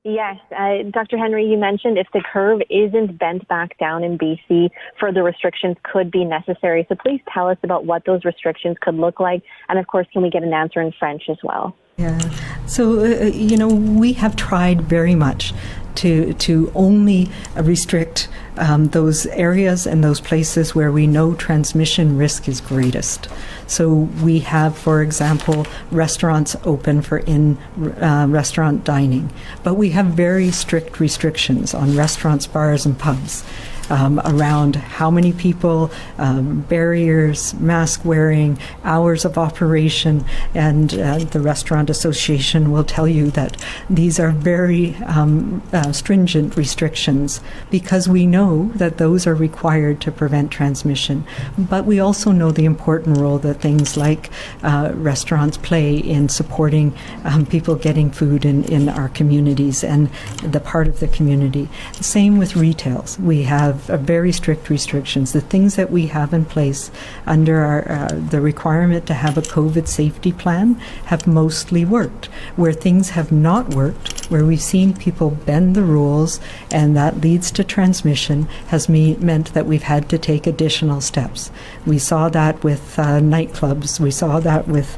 Yes, Dr. Henry, you mentioned if the curve isn't bent back down in BC, further restrictions could be necessary. So please tell us about what those restrictions could look like. And of course, can we get an answer in French as well? Yeah. So, we have tried very much to only restrict those areas and those places where we know transmission risk is greatest. So we have, for example, restaurants open for restaurant dining, but we have very strict restrictions on restaurants, bars, and pubs. Around how many people, barriers, mask wearing, hours of operation, and the Restaurant Association will tell you that these are very stringent restrictions because we know that those are required to prevent transmission. But we also know the important role that things like restaurants play in supporting people getting food in our communities and the part of the community. Same with retails. We have very strict restrictions. The things that we have in place under the requirement to have a COVID safety plan have mostly worked. Where things have not worked, where we've seen people bend the rules and that leads to transmission, has meant that we've had to take additional steps. We saw that with nightclubs. We saw that with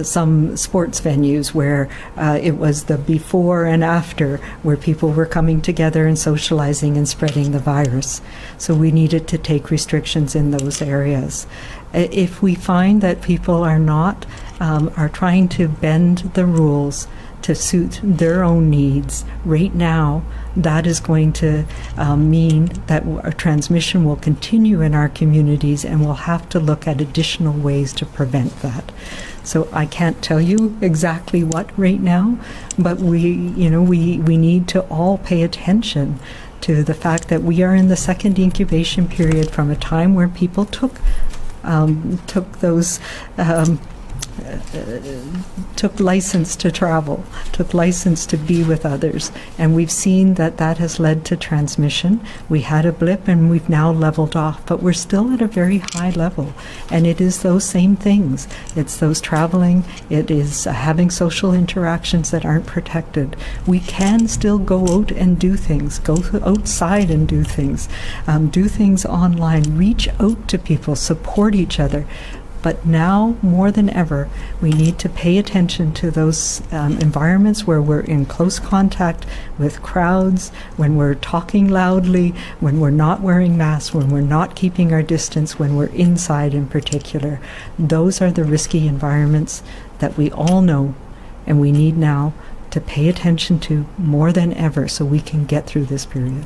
some sports venues where it was the before and after where people were coming together and socializing and spreading the virus. So we needed to take restrictions in those areas. If we find that people are trying to bend the rules to suit their own needs right now, that is going to mean that transmission will continue in our communities, and we'll have to look at additional ways to prevent that. So I can't tell you exactly what right now, but we need to all pay attention to the fact that we are in the second incubation period from a time where people took license to travel, took license to be with others, and we've seen that has led to transmission. We had a blip and we've now leveled off, but we're still at a very high level, and it is those same things. It's those traveling, it is having social interactions that aren't protected. We can still go out and do things, go outside and do things online, reach out to people, support each other. But now, more than ever, we need to pay attention to those environments where we're in close contact with crowds, when we're talking loudly, when we're not wearing masks, when we're not keeping our distance, when we're inside in particular. Those are the risky environments that we all know and we need now to pay attention to more than ever so we can get through this period.